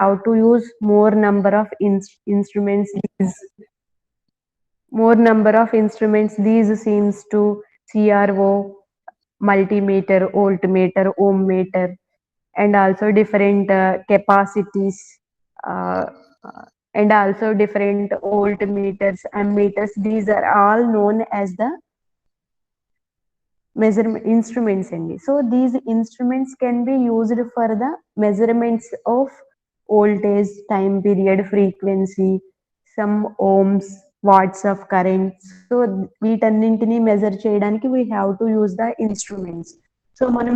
have to use more number of instruments. These more number of instruments. These seems to CRO, multimeter, voltmeter, ohm meter, and also different capacities, uh, and also different voltmeters, ammeters. These are all known as the measurement instruments only. So these instruments can be used for the measurements of voltage, time period, frequency, some ohms, watts of current. So వీటన్నింటిని measure చేయడానికి we have to use the instruments. So మనం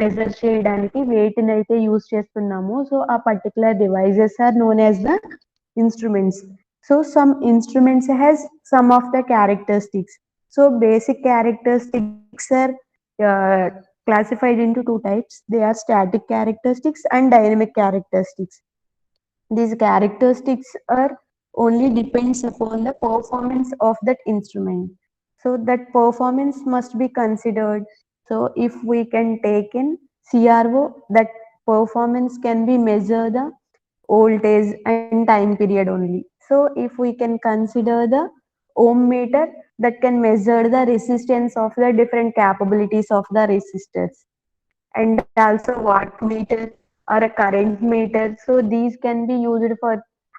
measure చేయడానికి వేటినైతే use చేస్తున్నామో so ఆ particular devices are known as the instruments. So some instruments has some of the characteristics. So basic characteristics are classified into two types. They are static characteristics and dynamic characteristics. These characteristics are only depends upon the performance of that instrument. So that performance must be considered. So if we can take in CRO, that performance can be measured the voltage and time period only. So if we can consider the ohm meter, that can measure the resistance of the different capabilities of the resistors, and also wattmeter or a current meter. So these can be used for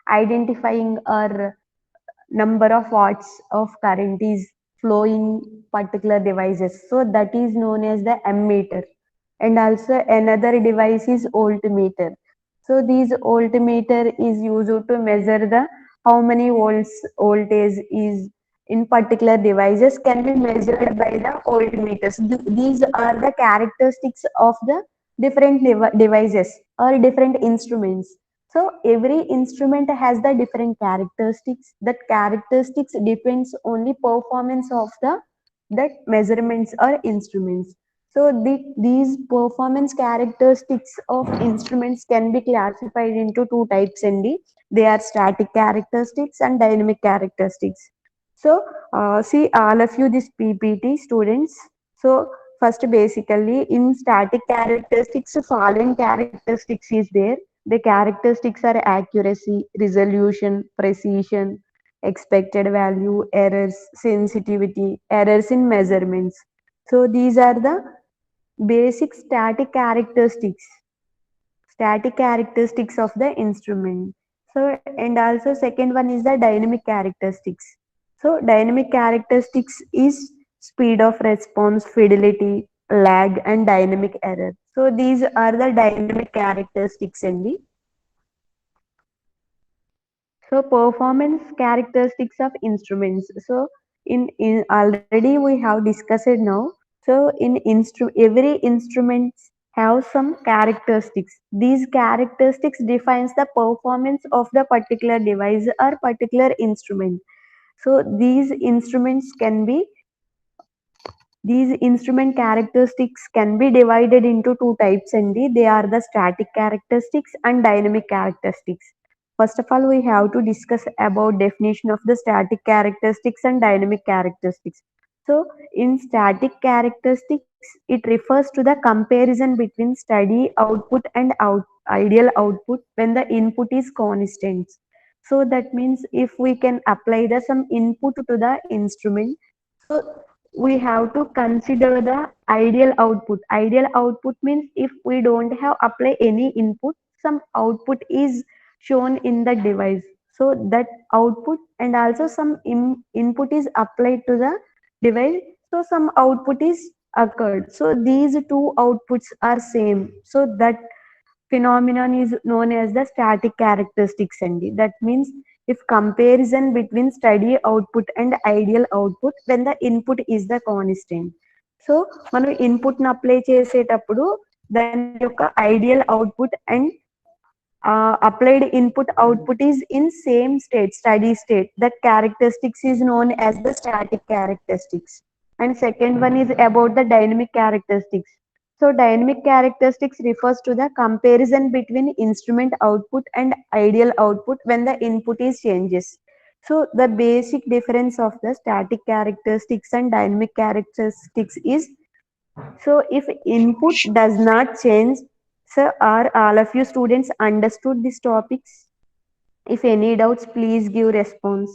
identifying or number of watts of current is flowing particular devices. So that is known as the ammeter. And also another device is voltmeter. So this voltmeter is used to measure the how many volts voltage is in particular devices can be measured by the voltmeters. These are the characteristics of the different devices or different instruments. So every instrument has the different characteristics. That characteristics depends only performance of that measurements or instruments. So these performance characteristics of instruments can be classified into two types only. They are static characteristics and dynamic characteristics. So see all of you this PPT students. So first basically in static characteristics, following characteristics is there. The characteristics are accuracy, resolution, precision, expected value, errors, sensitivity, errors in measurements. So these are the basic static characteristics of the instrument. So and also second one is the dynamic characteristics. So dynamic characteristics is speed of response, fidelity, lag, and dynamic error. So these are the dynamic characteristics only. So performance characteristics of instruments. So in already we have discussed it now. So in every instrument have some characteristics. These characteristics defines the performance of the particular device or particular instrument. So these instrument characteristics can be divided into two types only. They are the static characteristics and dynamic characteristics. First of all, we have to discuss about definition of the static characteristics and dynamic characteristics. So in static characteristics, it refers to the comparison between steady output and ideal output when the input is constant. So that means if we can apply the some input to the instrument, so we have to consider the ideal output. Ideal output means if we don't have apply any input, some output is shown in the device. So that output and also some input is applied to the device. So some output is occurred. So these two outputs are same. So that phenomenon is known as the static characteristics only. That means if comparison between steady output and ideal output when the input is the constant. So మనం input ని apply చేసేటప్పుడు దాని యొక్క ideal output and applied input output is in same state, steady state. That characteristics is known as the static characteristics. And second one is about the dynamic characteristics. So dynamic characteristics refers to the comparison between instrument output and ideal output when the input is changes. So the basic difference of the static characteristics and dynamic characteristics is, so if input does not change, So are all of you students understood these topics? If any doubts, please give response.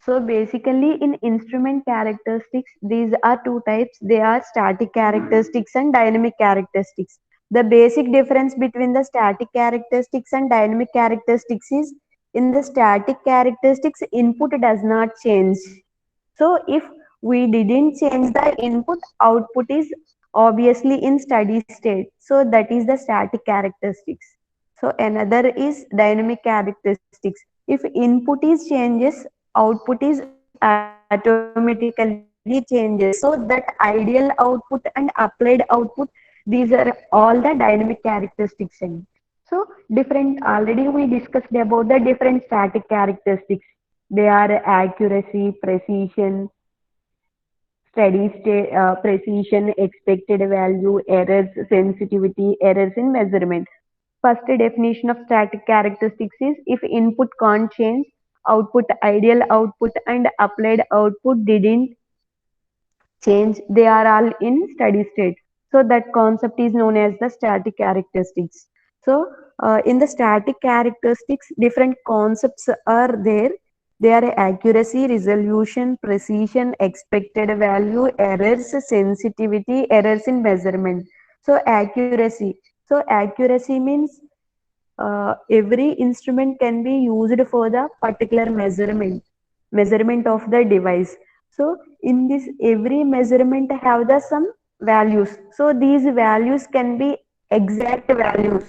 So basically in instrument characteristics, these are two types. They are static characteristics and dynamic characteristics. The basic difference between the static characteristics and dynamic characteristics is in the static characteristics, input does not change. So if we didn't change the input, output is obviously in steady state. So that is the static characteristics. So another is dynamic characteristics. If input is changes, output is automatically changes. So that ideal output and applied output, these are all the dynamic characteristics. So different, already we discussed about the different static characteristics. They are accuracy, precision, steady state, precision, expected value, errors, sensitivity, errors in measurement. First definition of static characteristics is if input can't change, output, ideal output and applied output didn't change, they are all in steady state. So that concept is known as the static characteristics. So in the static characteristics, different concepts are there. They are accuracy, resolution, precision, expected value, errors, sensitivity, errors in measurement. So accuracy. So accuracy means every instrument can be used for the particular measurement of the device. So in this every measurement have the some values, so these values can be exact values,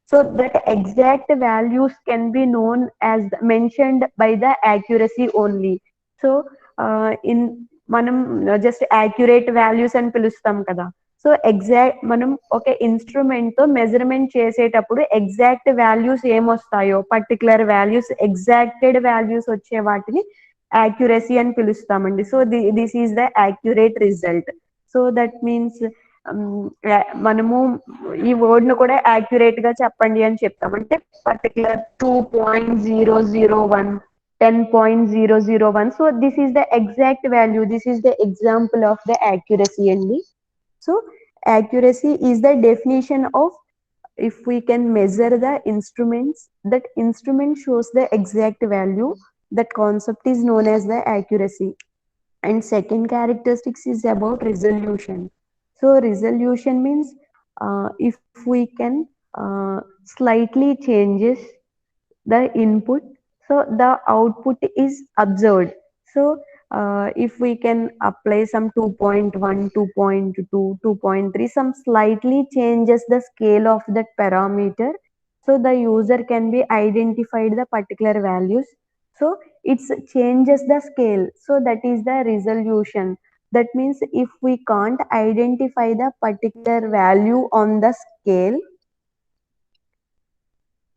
so that exact values can be known as mentioned by the accuracy only. So in మనం just accurate values అని పిలుస్తాం కదా. So exact మనం ఒక instrument తో measurement చేసేటప్పుడు exact values ఏమొస్తాయో particular values exacted values వచ్చే వాటిని యాక్యురసీ అని పిలుస్తామండి. So this is the accurate result. So that means మనము ఈ వర్డ్ ను కూడా యాక్యురేట్ గా చెప్పండి అని చెప్తాం. అంటే particular 2.001 10.001. So this is the exact value. This is the example of the accuracy only. So accuracy is the definition of if we can measure the instruments, that instrument shows the exact value. That concept is known as the accuracy. And second characteristics is about resolution. So resolution means if we can slightly changes the input, so the output is observed. So if we can apply some 2.1, 2.2, 2.3, some slightly changes the scale of that parameter, so the user can be identified the particular values. So it changes the scale, so that is the resolution. That means if we can't identify the particular value on the scale,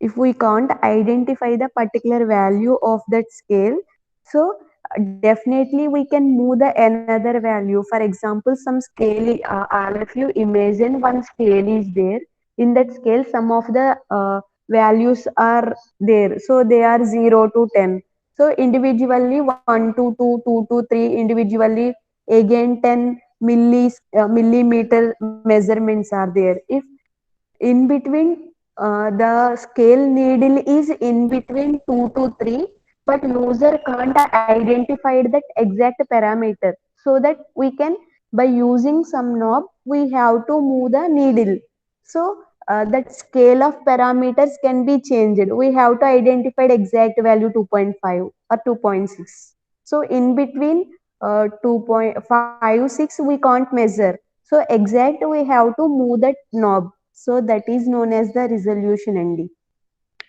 if we can't identify the particular value of that scale, so definitely we can move the another value. For example, some scale, all of you imagine one scale is there. In that scale some of the values are there, so they are 0 to 10. So individually 1 to 2, 2 to 3, individually again 10 millimeter measurements are there. If in between the scale needle is in between 2 to 3, but user can't identify that exact parameter, so that we can, by using some knob, we have to move the needle. So that scale of parameters can be changed. We have to identify exact value 2.5 or 2.6. So in between 2.56 we can't measure, so exact we have to move that knob. So that is known as the resolution ND.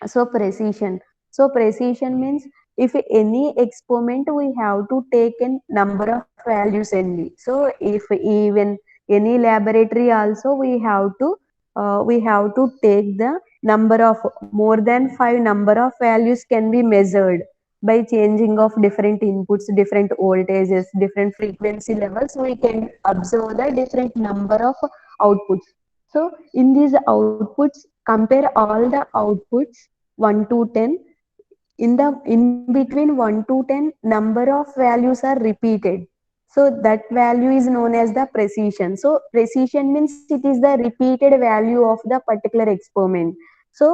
So precision. So precision means if any experiment we have to take in number of values only. So if even any laboratory also we have to take the number of more than 5 number of values can be measured by changing of different inputs, different voltages, different frequency levels. We can observe the different number of outputs. So in these outputs, compare all the outputs 1 to 10. In between 1 to 10, number of values are repeated. So that value is known as the precision. So precision means it is the repeated value of the particular experiment. So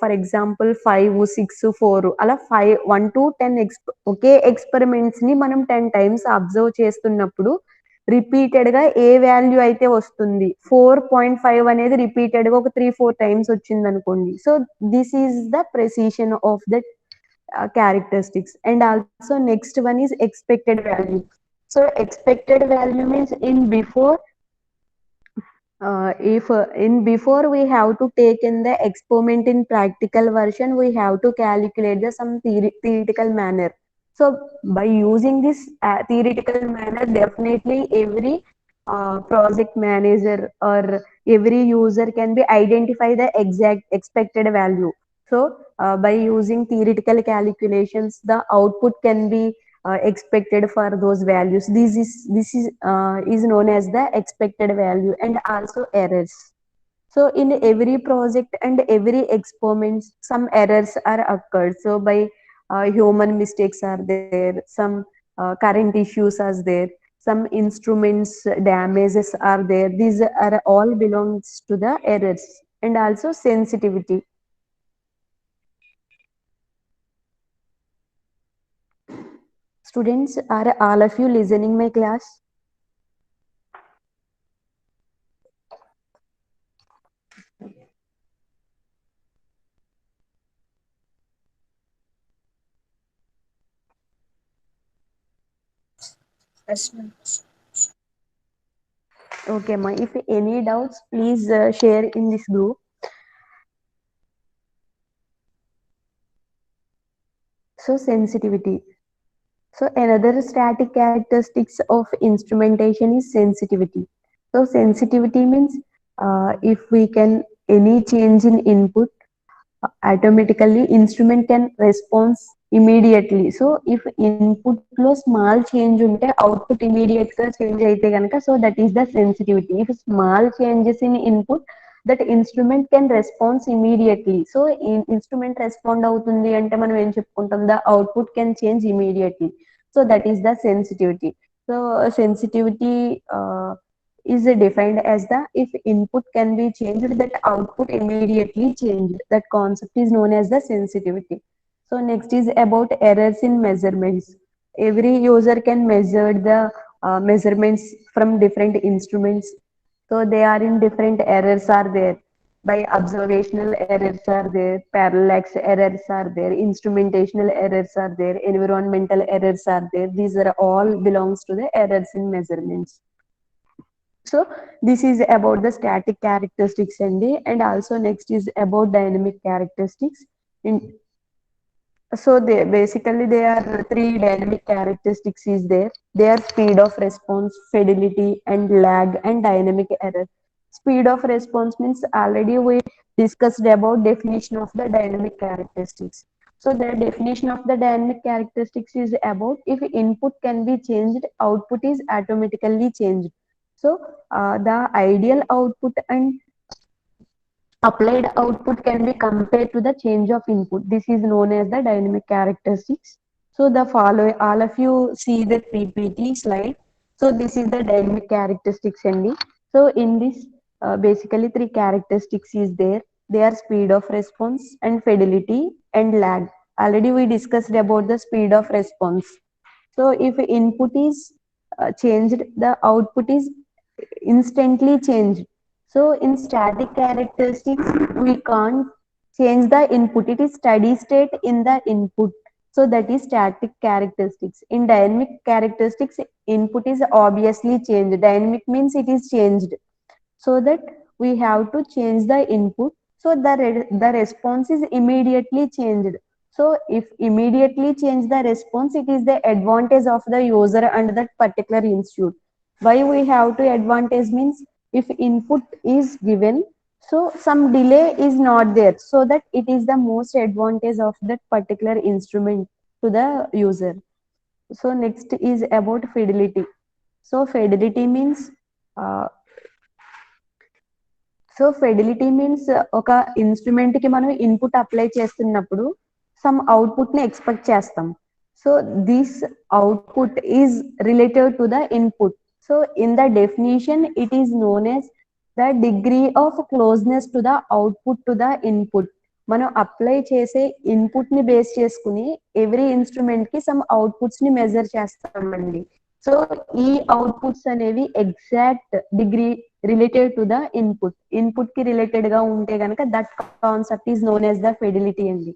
for example 5, 6, 4 అలా 1 to 10 okay experiments ని మనం 10 times observe చేస్తున్నప్పుడు repeated గా ఏ value అయితే వస్తుంది 4.5 అనేది repeated గా ఒక 3-4 టైమ్స్ వచ్చింది అనుకోండి. So this is the precision of that characteristics. And also next one is expected value. So expected value means if in before we have to take in the experiment in practical version, we have to calculate the some theoretical manner. So by using this theoretical manner, definitely every project manager or every user can be identify the exact expected value. So by using theoretical calculations, the output can be expected for those values. This is known as the expected value. And also errors. So in every project and every experiment, some errors are occurred. So by human mistakes are there, some current issues are there, some instruments damages are there. These are all belongs to the errors. And also sensitivity. Students, are all of you listening my class? Yes, ma'am. Okay, ma. If any doubts, please share in this group. So sensitivity. So another static characteristics of instrumentation is sensitivity. So sensitivity means if we can any change in input, automatically instrument can respond immediately. So if input లో small change ఉంటే output immediate గా change అయితే కనుక, so that is the sensitivity. If small changes in input, that instrument can respond immediately. So instrument respond అవుతుంది అంటే మనం ఏం చెప్పుకుంటాం, the output can change immediately. So that is the sensitivity. So sensitivity is defined as the if input can be changed, that output immediately changed. That concept is known as the sensitivity. So next is about errors in measurements. Every user can measure the measurements from different instruments. So they are in different errors are there. By observational errors are there, parallax errors are there, instrumentational errors are there, environmental errors are there. These are all belongs to the errors in measurements. So this is about the static characteristics and also next is about dynamic characteristics. In, so they basically there are three dynamic characteristics is there. They are speed of response, fidelity, and lag, and dynamic error. Speed of response means already we discussed about definition of the dynamic characteristics. So the definition of the dynamic characteristics is about if input can be changed, output is automatically changed. So the ideal output and applied output can be compared to the change of input. This is known as the dynamic characteristics. So the following, all of you see the PPT slide. So this is the dynamic characteristics only. So in this, basically three characteristics is there. They are speed of response and fidelity and lag. Already we discussed about the speed of response. So if input is changed, the output is instantly changed. So in static characteristics, we can't change the input. It is steady state in the input. So that is static characteristics. In dynamic characteristics, input is obviously changed. Dynamic means it is changed. So that we have to change the input. So the response is immediately changed. So if immediately change the response, it is the advantage of the user and that particular institute. Why we have to advantage means if input is given, so some delay is not there, so that it is the most advantage of that particular instrument to the user. So next is about fidelity. So fidelity means so fidelity means ఒక instrument కి మనం input apply చేస్తున్నప్పుడు some output ని expect చేస్తాం. So this output is related to the input. So in the definition, it is known as the degree of closeness to the output to the input. మనం apply చేసే input ని base చేసుకుని every instrument కి some outputs ని measure చేస్తామండి. So ఈ outputs అనేవి exact degree related to the input. Input కి రిలేటెడ్ గా ఉంటే గనక that concept is known as the fidelity అండి.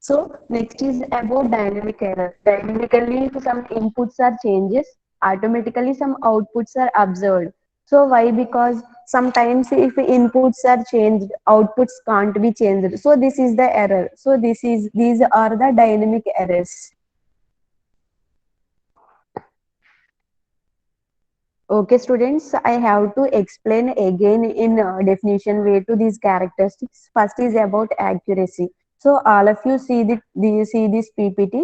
So next is about dynamic error. Dynamically, if some inputs are changes, automatically some outputs are observed. So why? Because sometimes if inputs are changed, outputs can't be changed. So this is the error. So these are the dynamic errors. Okay, students, I have to explain again in definition way to these characteristics. First is about accuracy. So all of you see this PPT.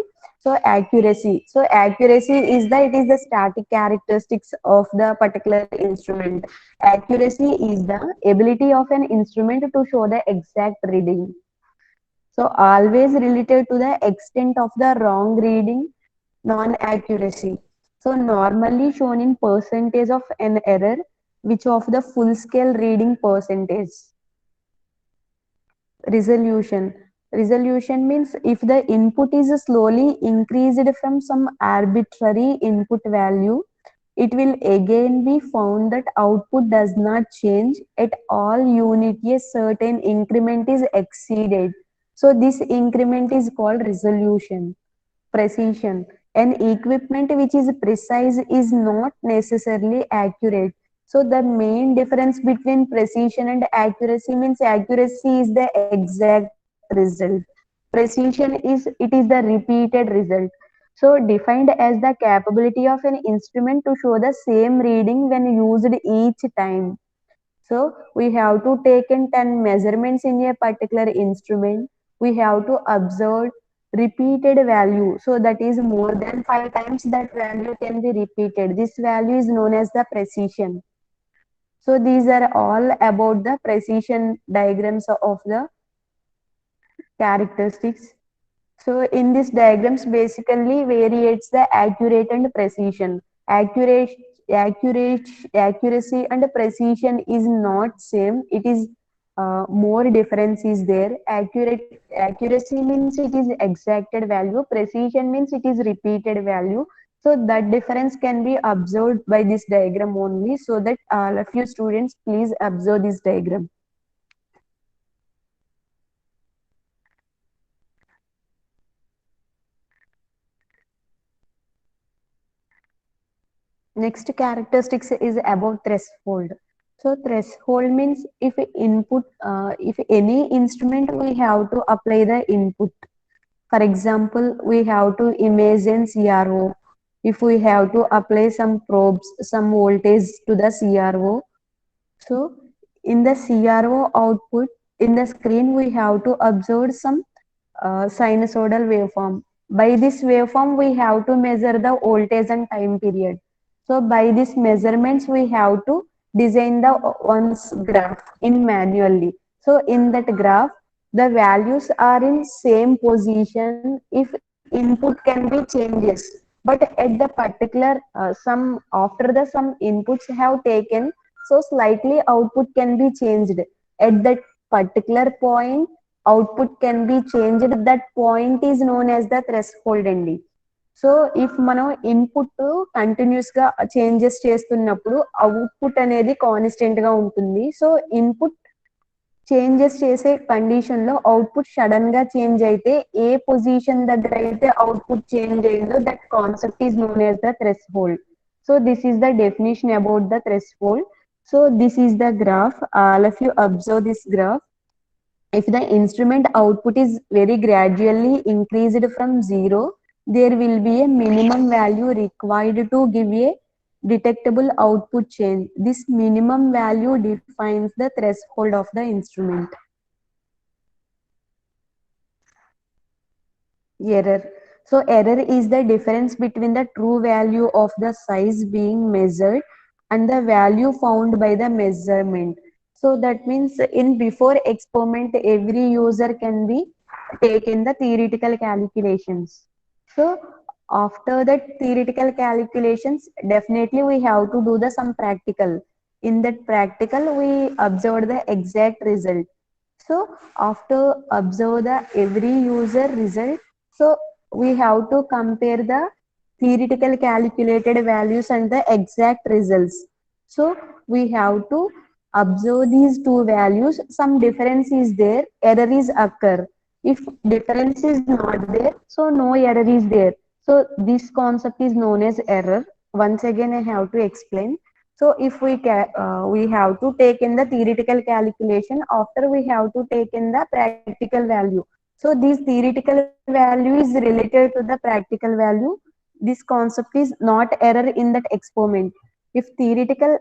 So accuracy. So accuracy is it is the static characteristics of the particular instrument. Accuracy is the ability of an instrument to show the exact reading. So always related to the extent of the wrong reading, non-accuracy. So normally shown in percentage of an error, which of the full scale reading percentage. Resolution. Resolution means if the input is slowly increased from some arbitrary input value, it will again be found that output does not change at all unit a certain increment is exceeded. So this increment is called resolution. Precision. An equipment which is precise is not necessarily accurate. So the main difference between precision and accuracy means accuracy is the exact result. Precision is the repeated result. So defined as the capability of an instrument to show the same reading when used each time. So we have to take in 10 measurements in a particular instrument. We have to observe repeated value. So that is more than 5 times that value can be repeated. This value is known as the precision. So these are all about the precision diagrams of the characteristics. So in these diagrams basically variates the accurate and precision. Accurate, accurate, accuracy and precision is not same. It is more difference is there. Accuracy means it is exacted value. Precision means it is repeated value. So that difference can be observed by this diagram only. So that all of you students please observe this diagram. Next characteristics is about threshold. So threshold means if input, if any instrument we have to apply the input. For example, we have to imagine CRO. If we have to apply some probes, some voltage to the CRO. So in the CRO output, in the screen, we have to observe some sinusoidal waveform. By this waveform, we have to measure the voltage and time period. So by these measurements, we have to design the one's graph in manually. So in that graph, the values are in same position if input can be changes. But at the particular some after the some inputs have taken, so slightly output can be changed. At that particular point, output can be changed. That point is known as the threshold అండి. So if మనం input continuous గా changes చేస్తున్నప్పుడు output అనేది constant గా ఉంటుంది. So input changes చేసే condition లో output sudden గా చేంజ్ అయితే ఏ పొజిషన్ దగ్గర అయితే అవుట్పుట్ చేంజ్ అయిందో that concept is known as the threshold. So this is the definition about the threshold. So this is the graph. All of you observe this graph. If the instrument output is very gradually increased from 0, there will be a minimum value required to give a detectable output change. This minimum value defines the threshold of the instrument. Error. So error is the difference between the true value of the size being measured and the value found by the measurement. So that means in before experiment, every user can be taken the theoretical calculations. So After that theoretical calculations, definitely we have to do the some practical. In that practical, we observe the exact result. So after observe the every user result, so we have to compare the theoretical calculated values and the exact results. So we have to observe these two values. Some difference is there, error is occur. If difference is not there, so no error is there. So this concept is known as error. Once again, I have to explain. So if we have to take in the theoretical calculation, after we have to take in the practical value. So this theoretical value is related to the practical value. This concept is not error in that experiment. If theoretical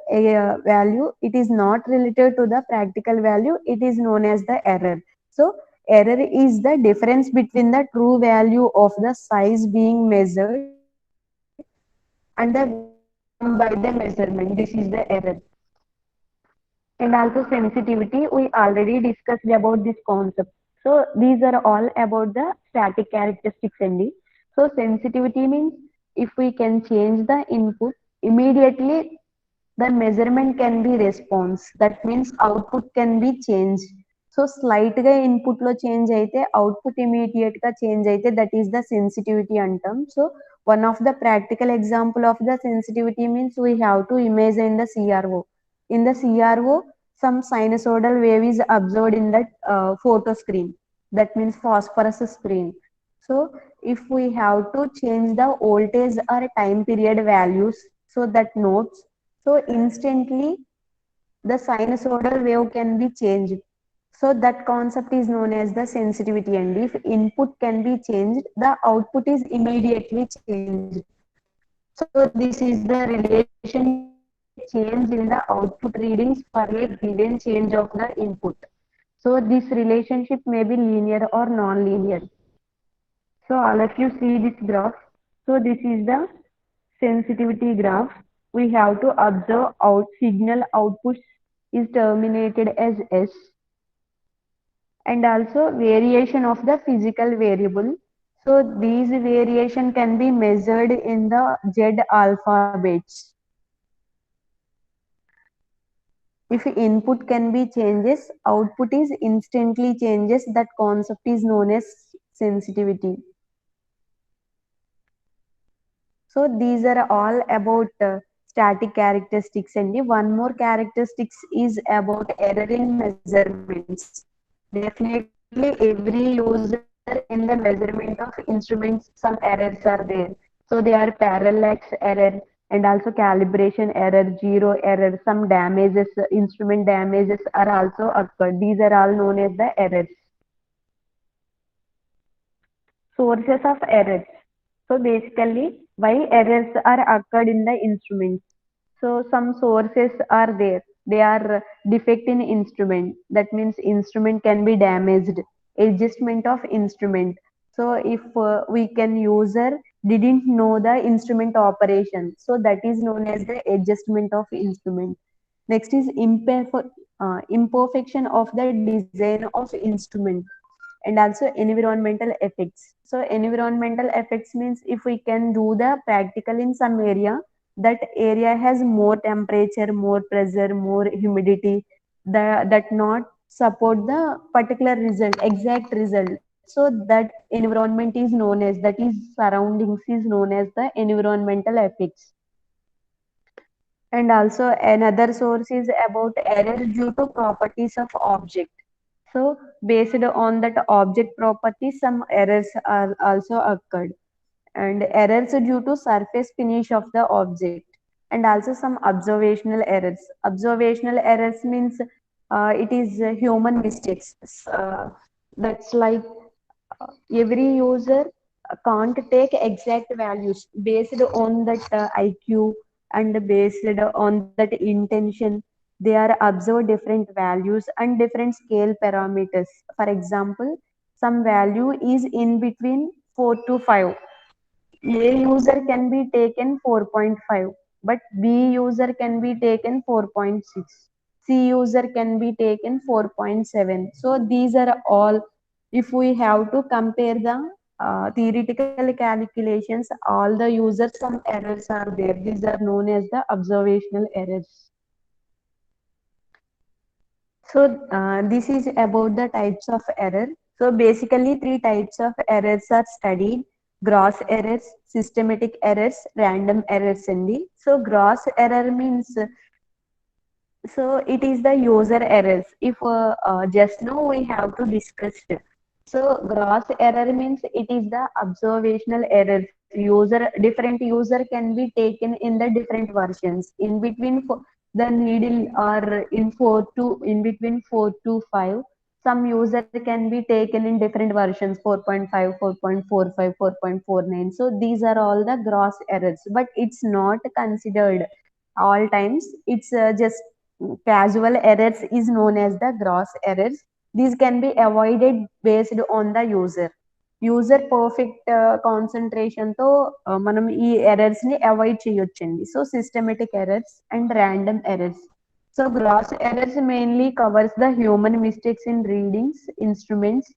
value it is not related to the practical value, it is known as the error. So error is the difference between the true value of the size being measured and the value come by the measurement. This is the error. And also sensitivity, we already discussed about this concept. So these are all about the static characteristics only. So sensitivity means if we can change the input immediately, the measurement can be response. That means output can be changed. So slight గా input లో change అయితే output immediate గా change అయితే that is the sensitivity అంటాం. So one of the practical example of the sensitivity means we have to imagine the CRO. In the CRO, some sinusoidal wave is observed in that photo screen. That means phosphorus screen. So if we have to change the voltage or time period values, so that notes, so instantly the sinusoidal wave can be changed. So that concept is known as the sensitivity, and if input can be changed, the output is immediately changed. So this is the relationship change in the output readings for a given change of the input. So this relationship may be linear or non-linear. So all of you see this graph. So this is the sensitivity graph. We have to observe out signal output is terminated as S, and also variation of the physical variable. So these variation can be measured in the Z alphabets. If input can be changes, output is instantly changes. That concept is known as sensitivity. So these are all about static characteristics, and one more characteristics is about error in measurements. Definitely every user in the measurement of instruments, some errors are there. So they are parallax error and also calibration error, zero error, some damages, instrument damages are also occurred. These are all known as the errors. Sources of errors. So basically, why errors are occurred in the instruments. So some sources are there. They are defect in instrument. That means instrument can be damaged. Adjustment of instrument. So if we can user didn't know the instrument operation, so that is known as the adjustment of instrument. Next is imperfection of the design of instrument, and also environmental effects. So environmental effects means if we can do the practical in some area, that area has more temperature, more pressure, more humidity, that not support the particular result, exact result. So that environment is known as, that is surroundings is known as the environmental effects. And also another source is about error due to properties of object. So based on that object property, some errors are also occurred, and errors due to surface finish of the object, and also some observational errors. Observational errors means it is human mistakes. That's like every user can't take exact values based on that IQ, and based on that intention. They are observed different values and different scale parameters. For example, some value is in between 4 to 5. A user can be taken 4.5, but B user can be taken 4.6. C user can be taken 4.7. So these are all, if we have to compare the theoretical calculations, all the users, some errors are there. These are known as the observational errors. So this is about the types of error. So basically three types of errors are studied: gross errors, systematic errors, random errors. So gross error means, so it is the user errors. If just now we have to discuss. So gross error means it is the observational errors. Different user can be taken in the different versions. In between the needle or in between 4 to 5. Some user can be taken in different versions: 4.5, 4.45, 4.49. So these are all the gross errors, but it's not considered all times. It's just casual errors is known as the gross errors. These can be avoided based on the user perfect concentration తో మనం ఈ errors ని avoid చేయొచ్చండి. So systematic errors and random errors. So gross errors mainly covers the human mistakes in readings, instruments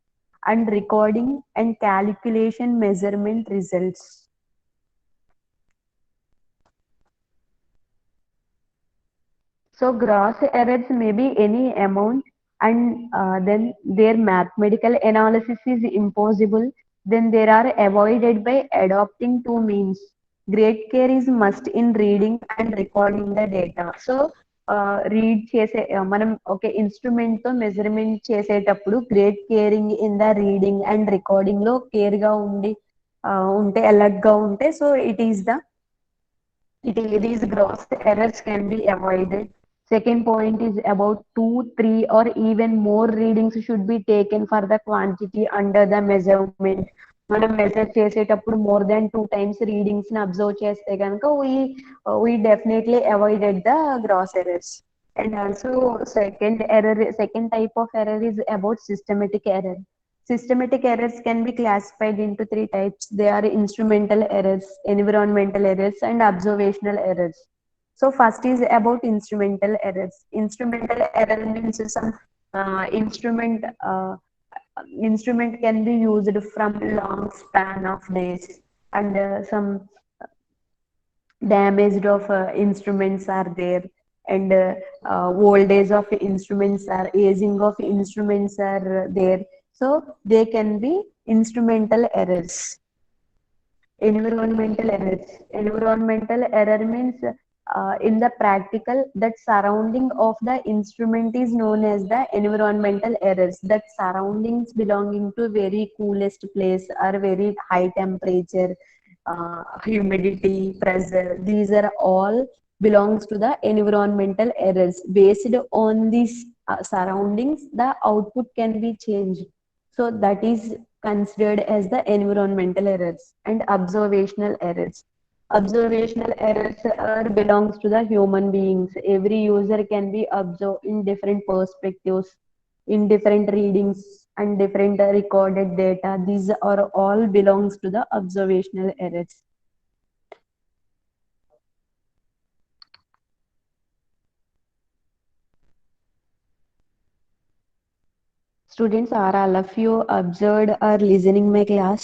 and recording and calculation measurement results. So gross errors may be any amount, and then their mathematical analysis is impossible. Then they are avoided by adopting two means. Great care is must in reading and recording the data. So read చేసే మనం ఒక instrument తో measurement చేసేటప్పుడు great caring in the reading and recording లో care గా ఉంటే alert గా ఉంటే, so these gross errors can be avoided. Second point is about 2, 3, or even more readings should be taken for the quantity under the measurement. మనం measure చేసేటప్పుడు more than 2 times readings ని observe చేస్తే కనుక we definitely avoided the gross errors. And also second type of error is about systematic error. Systematic errors can be classified into three types. They are instrumental errors, environmental errors, and observational errors. So first is about instrumental errors. Instrumental error means some uh, instrument uh, instrument can be used from long span of days, and some damaged of instruments are there, and old age of instruments are aging of instruments are there. So they can be instrumental errors. Environmental error means in the practical that surrounding of the instrument is known as the environmental errors. That surroundings belonging to very coolest place or very high temperature, humidity, pressure, these are all belongs to the environmental errors. Based on these surroundings, the output can be changed. So that is considered as the environmental errors. And observational errors. Observational errors are belongs to the human beings. Every user can be observed in different perspectives, in different readings and different recorded data. These are all belongs to the observational errors. Students, are all of you observed or listening my class?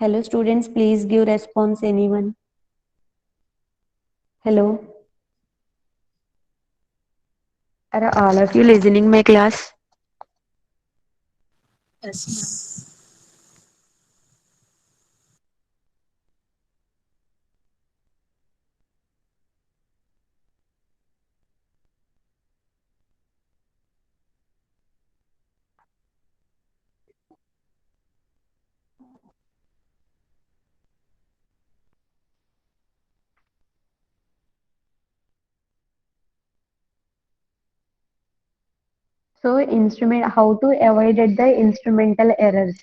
Hello students, please give response anyone. Hello. Are all of you listening my class? Yes. So how to avoid the instrumental errors.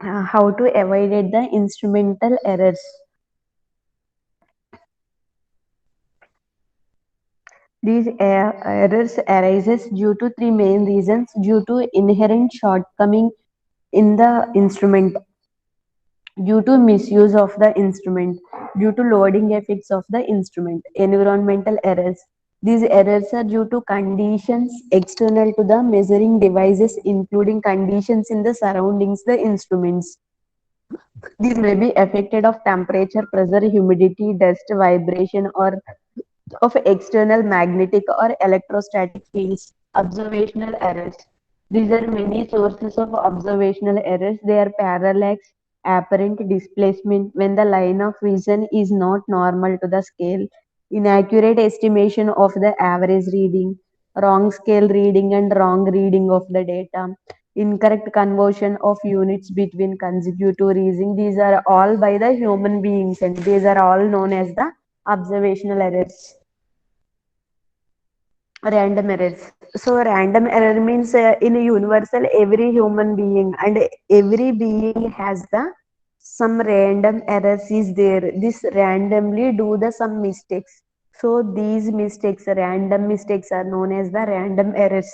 how to avoid the instrumental errors. These errors arises due to three main reasons: due to inherent shortcoming in the instrument, due to misuse of the instrument, due to loading effects of the instrument, environmental errors. These errors are due to conditions external to the measuring devices, including conditions in the surroundings, the instruments. These may be affected of temperature, pressure, humidity, dust, vibration, or of external magnetic or electrostatic fields. Observational errors. These are many sources of observational errors. They are parallax, apparent displacement when the line of vision is not normal to the scale, inaccurate estimation of the average reading, wrong scale reading and wrong reading of the data, incorrect conversion of units between consecutive reading. These are all by the human beings and these are all known as the observational errors. Random errors. So random error means in a universal every human being and every being has the some random errors is there. This randomly do the some mistakes. So these mistakes, random mistakes are known as the random errors.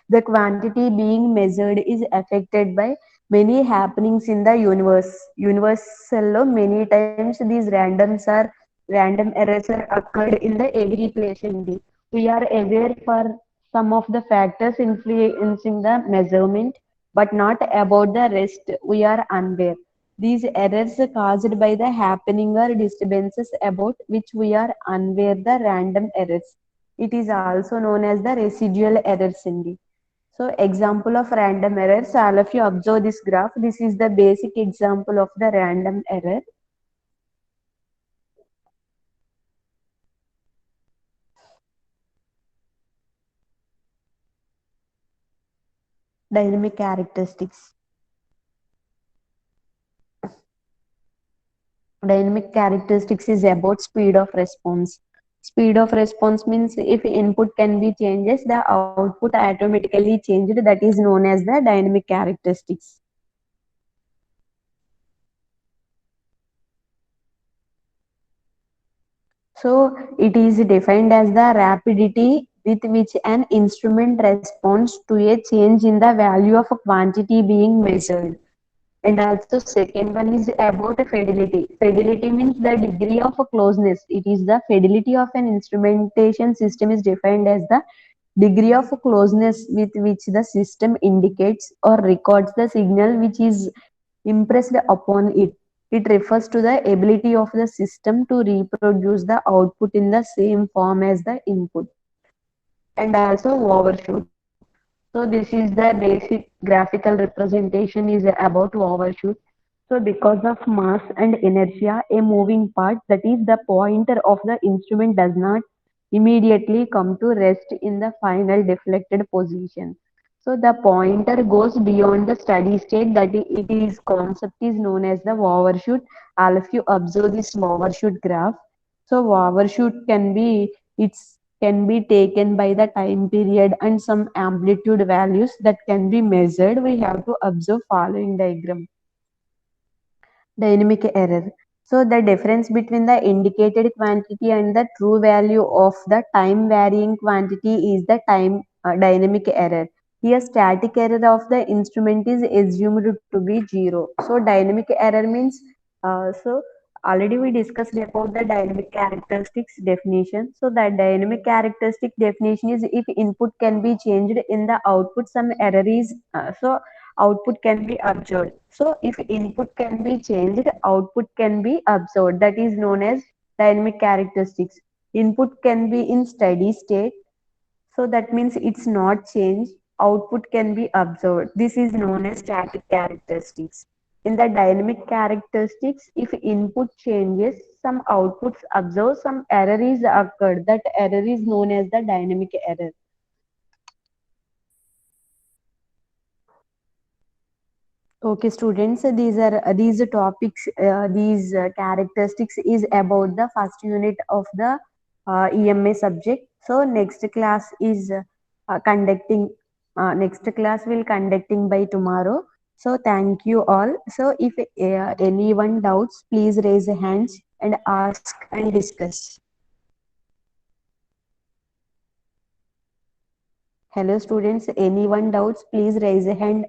The quantity being measured is affected by many happenings in the universe. Universal many times these random errors are occurred in the every place indeed. We are aware for some of the factors influencing the measurement, but not about the rest. We are unaware. These errors are caused by the happening or disturbances about which we are unaware, the random errors. It is also known as the residual errors indeed. So example of random errors, all of you observe this graph. This is the basic example of the random error. Dynamic characteristics. Dynamic characteristics is about speed of response. Speed of response means if input can be changes, the output automatically changed. That is known as the dynamic characteristics. So it is defined as the rapidity with which an instrument responds to a change in the value of a quantity being measured. And also second one is about fidelity. Fidelity means the degree of a closeness. It is the fidelity of an instrumentation system is defined as the degree of closeness with which the system indicates or records the signal which is impressed upon it. It refers to the ability of the system to reproduce the output in the same form as the input. And also overshoot. So this is the basic graphical representation is about overshoot. So because of mass and inertia, a moving part, that is the pointer of the instrument, does not immediately come to rest in the final deflected position. So the pointer goes beyond the steady state, that it is concept is known as the overshoot. All of you observe this overshoot graph. So overshoot can be it's can be taken by the time period and some amplitude values that can be measured. We have to observe following diagram. Dynamic error. So the difference between the indicated quantity and the true value of the time varying quantity is the time dynamic error. Here static error of the instrument is assumed to be zero. So dynamic error means so already we discussed about the dynamic characteristics definition. So that dynamic characteristic definition is if input can be changed in the output, some error is output can be observed. So if input can be changed, output can be observed. That is known as dynamic characteristics. Input can be in steady state. So that means it's not changed. Output can be observed. This is known as static characteristics. In the dynamic characteristics, if input changes, some outputs observe, some error is occurred. That error is known as the dynamic error. Okay, students, these topics, these characteristics is about the first unit of the EMA subject. So next class is conducting. Next class will conducting by tomorrow. So thank you all. So if anyone doubts, please raise a hand and ask and discuss. Hello students, anyone doubts, please raise a hand